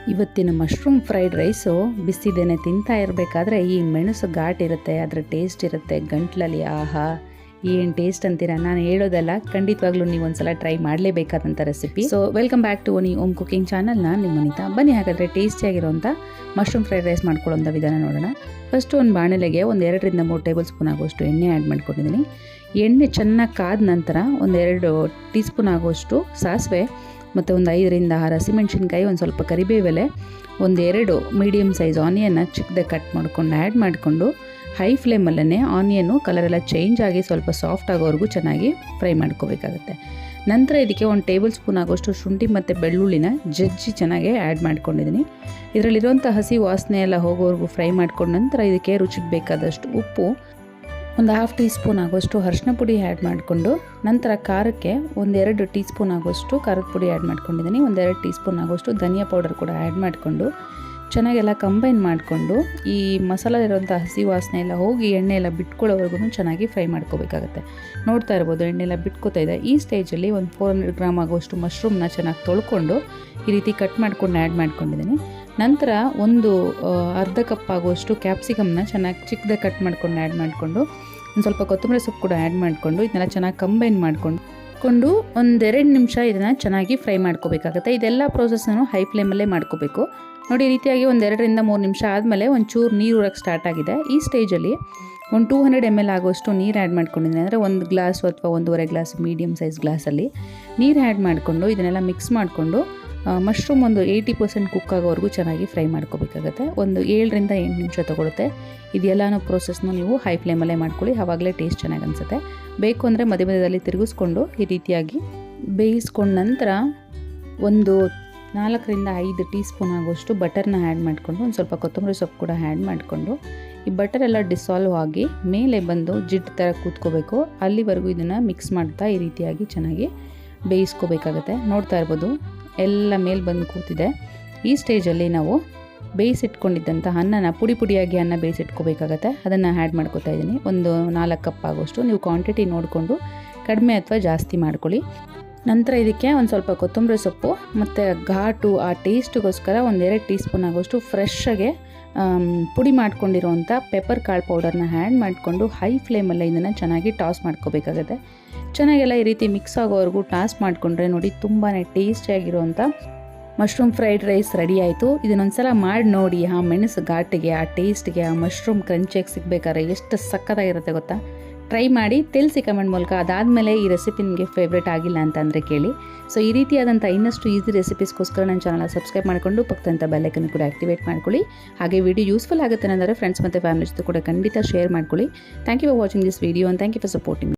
ಇವತ್ತಿನ mushroom fried rice ಬಿಸಿದೇನೆ ತಿಂತಾ ಇರಬೇಕಾದ್ರೆ ಈ ಮೆಣಸು ಘಾಟ್ ಇರುತ್ತೆ, ಅದರ ಟೇಸ್ಟ್ ಇರುತ್ತೆ ಗಂಟ್ಲಲ್ಲಿ. ಆಹಾ, ಏನು ಟೇಸ್ಟ್ ಅಂತೀರಾ, ನಾನು ಹೇಳೋದಲ್ಲ, ಖಂಡಿತವಾಗ್ಲೂ ನೀವು ಒಂದ್ಸಲ ಟ್ರೈ ಮಾಡಲೇಬೇಕಾದಂಥ recipe. So welcome back to ಓನಿ ಓಮ್ ಕುಕಿಂಗ್ ಚಾನಲ್ನ ನಿಮ್ಮ ವನಿತಾ. ಬನ್ನಿ ಹಾಗಾದರೆ ಟೇಸ್ಟಿಯಾಗಿರೋಂಥ ಮಶ್ರೂಮ್ ಫ್ರೈಡ್ ರೈಸ್ ಮಾಡ್ಕೊಳ್ಳೋಂಥ ವಿಧಾನ ನೋಡೋಣ. ಫಸ್ಟು ಒಂದು ಬಾಣಲೆಗೆ 1 2 3 ಟೇಬಲ್ ಸ್ಪೂನ್ ಆಗೋಷ್ಟು ಎಣ್ಣೆ ಆ್ಯಡ್ ಮಾಡ್ಕೊಂಡಿದ್ದೀನಿ. ಎಣ್ಣೆ ಚೆನ್ನಾಗಿ ಕಾದ ನಂತರ 1 2 ಟೀ ಸ್ಪೂನ್ ಆಗೋಷ್ಟು ಸಾಸಿವೆ ಮತ್ತು 5 ರಿಂದ 6 ಹಸಿಮೆಣ್ಸಿನ್ಕಾಯಿ, ಒಂದು ಸ್ವಲ್ಪ ಕರಿಬೇವೆಲೆ, 1 2 ಮೀಡಿಯಮ್ ಸೈಜ್ ಆನಿಯನ್ನ ಚಿಕ್ಕದಾಗಿ ಕಟ್ ಮಾಡ್ಕೊಂಡು ಆ್ಯಡ್ ಮಾಡಿಕೊಂಡು ಹೈ ಫ್ಲೇಮಲ್ಲೇ ಆನಿಯನ್ನು ಕಲರೆಲ್ಲ ಚೇಂಜ್ ಆಗಿ ಸ್ವಲ್ಪ ಸಾಫ್ಟ್ ಆಗೋವರೆಗೂ ಚೆನ್ನಾಗಿ ಫ್ರೈ ಮಾಡ್ಕೋಬೇಕಾಗುತ್ತೆ. ನಂತರ ಇದಕ್ಕೆ 1 ಟೇಬಲ್ ಸ್ಪೂನ್ ಆಗೋಷ್ಟು ಶುಂಠಿ ಮತ್ತು ಬೆಳ್ಳುಳ್ಳಿನ ಜಜ್ಜಿ ಚೆನ್ನಾಗಿ ಆ್ಯಡ್ ಮಾಡ್ಕೊಂಡಿದ್ದೀನಿ. ಇದರಲ್ಲಿರುವಂಥ ಹಸಿ ವಾಸನೆ ಎಲ್ಲ ಹೋಗೋವರೆಗೂ ಫ್ರೈ ಮಾಡ್ಕೊಂಡು ನಂತರ ಇದಕ್ಕೆ ರುಚಿಗೆ ಬೇಕಾದಷ್ಟು ಉಪ್ಪು, 1/2 ಟೀ ಸ್ಪೂನ್ ಆಗೋಷ್ಟು ಅರಿಶಿನ ಪುಡಿ ಆ್ಯಡ್ ಮಾಡಿಕೊಂಡು ನಂತರ ಖಾರಕ್ಕೆ 1 2 ಟೀ ಸ್ಪೂನ್ ಆಗೋಷ್ಟು ಖಾರದ ಪುಡಿ ಆ್ಯಡ್ ಮಾಡ್ಕೊಂಡಿದ್ದೀನಿ. 1 2 ಟೀ ಸ್ಪೂನ್ ಆಗೋಷ್ಟು ಧನಿಯಾ ಪೌಡರ್ ಕೂಡ ಆ್ಯಡ್ ಮಾಡಿಕೊಂಡು ಚೆನ್ನಾಗೆಲ್ಲ ಕಂಬೈನ್ ಮಾಡಿಕೊಂಡು ಈ ಮಸಾಲೆ ಇರೋಂಥ ಹಸಿ ವಾಸನೆ ಎಲ್ಲ ಹೋಗಿ ಎಣ್ಣೆ ಎಲ್ಲ ಬಿಟ್ಕೊಳ್ಳೋವರೆಗೂ ಚೆನ್ನಾಗಿ ಫ್ರೈ ಮಾಡ್ಕೋಬೇಕಾಗತ್ತೆ. ನೋಡ್ತಾ ಇರ್ಬೋದು ಎಣ್ಣೆ ಎಲ್ಲ ಬಿಟ್ಕೋತಾ ಇದೆ. ಈ ಸ್ಟೇಜಲ್ಲಿ 400 ಗ್ರಾಮ್ ಆಗೋಷ್ಟು ಮಶ್ರೂಮ್ನ ಚೆನ್ನಾಗಿ ತೊಳ್ಕೊಂಡು ಈ ರೀತಿ ಕಟ್ ಮಾಡ್ಕೊಂಡು ಆ್ಯಡ್ ಮಾಡ್ಕೊಂಡಿದ್ದೀನಿ. ನಂತರ ಅರ್ಧ ಕಪ್ ಆಗುವಷ್ಟು ಕ್ಯಾಪ್ಸಿಕಮ್ನ ಚೆನ್ನಾಗಿ ಚಿಕ್ಕದಾಗಿ ಕಟ್ ಮಾಡ್ಕೊಂಡು ಆ್ಯಡ್ ಮಾಡಿಕೊಂಡು ಒಂದು ಸ್ವಲ್ಪ ಕೊತ್ತಂಬರಿ ಸೊಪ್ಪು ಕೂಡ ಆ್ಯಡ್ ಮಾಡಿಕೊಂಡು ಇದನ್ನೆಲ್ಲ ಚೆನ್ನಾಗಿ ಕಂಬೈನ್ ಮಾಡಿಕೊಂಡು 1 2 ನಿಮಿಷ ಇದನ್ನು ಚೆನ್ನಾಗಿ ಫ್ರೈ ಮಾಡ್ಕೋಬೇಕಾಗುತ್ತೆ. ಇದೆಲ್ಲ ಪ್ರೋಸೆಸ್ಸನ್ನು ಹೈ ಫ್ಲೇಮಲ್ಲೇ ಮಾಡ್ಕೋಬೇಕು. ನೋಡಿ, ಈ ರೀತಿಯಾಗಿ 1 2 ರಿಂದ 3 ನಿಮಿಷ ಆದಮೇಲೆ ಒಂಚೂರು ನೀರು ಉರಕ್ಕೆ ಸ್ಟಾರ್ಟ್ ಆಗಿದೆ. ಈ ಸ್ಟೇಜಲ್ಲಿ 200 ml ಆಗುವಷ್ಟು ನೀರು ಆ್ಯಡ್ ಮಾಡ್ಕೊಂಡಿದ್ದೀನಿ. ಅಂದರೆ 1 ಗ್ಲಾಸ್ ಅಥವಾ 1.5 ಗ್ಲಾಸ್ ಮೀಡಿಯಮ್ ಸೈಜ್ ಗ್ಲಾಸಲ್ಲಿ ನೀರು ಆ್ಯಡ್ ಮಾಡಿಕೊಂಡು ಇದನ್ನೆಲ್ಲ ಮಿಕ್ಸ್ ಮಾಡಿಕೊಂಡು ಮಶ್ರೂಮ್ 80% ಕುಕ್ ಆಗೋವರೆಗೂ ಚೆನ್ನಾಗಿ ಫ್ರೈ ಮಾಡ್ಕೋಬೇಕಾಗತ್ತೆ. 7 ರಿಂದ 8 ನಿಮಿಷ ತೊಗೊಳುತ್ತೆ. ಇದೆಲ್ಲನೂ ಪ್ರೋಸೆಸ್ನ ನೀವು ಹೈ ಫ್ಲೇಮಲ್ಲೇ ಮಾಡ್ಕೊಳ್ಳಿ, ಆವಾಗಲೇ ಟೇಸ್ಟ್ ಚೆನ್ನಾಗಿ ಅನಿಸುತ್ತೆ. ಬೇಕು ಅಂದರೆ ಮಧ್ಯ ಮಧ್ಯದಲ್ಲಿ ತಿರುಗಿಸ್ಕೊಂಡು ಈ ರೀತಿಯಾಗಿ ಬೇಯಿಸ್ಕೊಂಡ ನಂತರ 4 ರಿಂದ 5 ಟೀ ಸ್ಪೂನ್ ಆಗೋಷ್ಟು ಬಟರ್ನ ಆ್ಯಡ್ ಮಾಡಿಕೊಂಡು ಒಂದು ಸ್ವಲ್ಪ ಕೊತ್ತಂಬರಿ ಸೊಪ್ಪು ಕೂಡ ಆ್ಯಡ್ ಮಾಡಿಕೊಂಡು ಈ ಬಟರ್ ಎಲ್ಲ ಡಿಸಾಲ್ವ್ ಆಗಿ ಮೇಲೆ ಬಂದು ಜಿಡ್ಡು ಥರ ಕೂತ್ಕೋಬೇಕು. ಅಲ್ಲಿವರೆಗೂ ಇದನ್ನು ಮಿಕ್ಸ್ ಮಾಡ್ತಾ ಈ ರೀತಿಯಾಗಿ ಚೆನ್ನಾಗಿ ಬೇಯಿಸ್ಕೋಬೇಕಾಗತ್ತೆ. ನೋಡ್ತಾ ಇರ್ಬೋದು ಎಲ್ಲ ಮೇಲೆ ಬಂದು ಕೂತಿದೆ. ಈ ಸ್ಟೇಜಲ್ಲಿ ನಾವು ಬೇಯಿಸಿಟ್ಕೊಂಡಿದ್ದಂಥ ಅನ್ನನ ಪುಡಿಯಾಗಿ ಅನ್ನ ಬೇಯಿಸಿಟ್ಕೋಬೇಕಾಗತ್ತೆ. ಅದನ್ನು ಆ್ಯಡ್ ಮಾಡ್ಕೋತಾ ಇದ್ದೀನಿ. 4 ಕಪ್ ಆಗೋಷ್ಟು. ನೀವು ಕ್ವಾಂಟಿಟಿ ನೋಡಿಕೊಂಡು ಕಡಿಮೆ ಅಥವಾ ಜಾಸ್ತಿ ಮಾಡ್ಕೊಳ್ಳಿ. ನಂತರ ಇದಕ್ಕೆ ಒಂದು ಸ್ವಲ್ಪ ಕೊತ್ತಂಬರಿ ಸೊಪ್ಪು ಮತ್ತು ಘಾಟು ಆ ಟೇಸ್ಟಿಗೋಸ್ಕರ 1 2 ಟೀ ಸ್ಪೂನ್ ಆಗೋಷ್ಟು ಫ್ರೆಶ್ಶಾಗೆ ಪುಡಿ ಮಾಡ್ಕೊಂಡಿರೋವಂಥ ಪೆಪ್ಪರ್ ಕಾಳು ಪೌಡರ್ನ ಆ್ಯಡ್ ಮಾಡಿಕೊಂಡು ಹೈ ಫ್ಲೇಮಲ್ಲೇ ಇದನ್ನು ಚೆನ್ನಾಗಿ ಟಾಸ್ ಮಾಡ್ಕೋಬೇಕಾಗತ್ತೆ. ಚೆನ್ನಾಗೆಲ್ಲ ಈ ರೀತಿ ಮಿಕ್ಸ್ ಆಗೋವರೆಗೂ ಟಾಸ್ ಮಾಡಿಕೊಂಡ್ರೆ ನೋಡಿ ತುಂಬಾ ಟೇಸ್ಟಿಯಾಗಿರುವಂಥ ಮಶ್ರೂಮ್ ಫ್ರೈಡ್ ರೈಸ್ ರೆಡಿ ಆಯಿತು. ಇದನ್ನೊಂದ್ಸಲ ಮಾಡಿ ನೋಡಿ. ಆ ಮೆಣಸು ಘಾಟಿಗೆ, ಆ ಟೇಸ್ಟ್ಗೆ, ಆ ಮಶ್ರೂಮ್ ಕ್ರಂಚಿಯಾಗಿ ಸಿಗಬೇಕಾದ್ರೆ ಎಷ್ಟು ಸಕ್ಕತ್ತಾಗಿರುತ್ತೆ ಗೊತ್ತಾ. ಟ್ರೈ ಮಾಡಿ ತಿಳಿಸಿ ಕಮೆಂಟ್ ಮೂಲಕ. ಅದಾದಮೇಲೆ ಈ ರೆಸಿಪಿ ನಿಮಗೆ ಫೇವ್ರೇಟ್ ಆಗಿಲ್ಲ ಅಂತಂದರೆ ಕೇಳಿ. ಸೊ ಈ ರೀತಿಯಾದಂಥ ಇನ್ನಷ್ಟು ಈಸಿ ರೆಸಿಪೀಸ್ಗೋಸ್ಕರ ನನ್ನ ಚಾನಲ್ ಸಬ್ಸ್ಕ್ರೈಬ್ ಮಾಡಿಕೊಂಡು ಪಕ್ಕದಂಥ ಬೆಲ್ಲೈಕನ್ ಕೂಡ ಆಕ್ಟಿವೇಟ್ ಮಾಡ್ಕೊಳ್ಳಿ. ಹಾಗೆ ವಿಡಿಯೋ ಯೂಸ್ಫುಲ್ ಆಗುತ್ತೆ ಅಂದರೆ ಫ್ರೆಂಡ್ಸ್ ಮತ್ತು ಫ್ಯಾಮಿಲಿ ಜೊತೆ ಕೂಡ ಖಂಡಿತ ಶೇರ್ ಮಾಡ್ಕೊಳ್ಳಿ. Thank you for watching this video and thank you for supporting.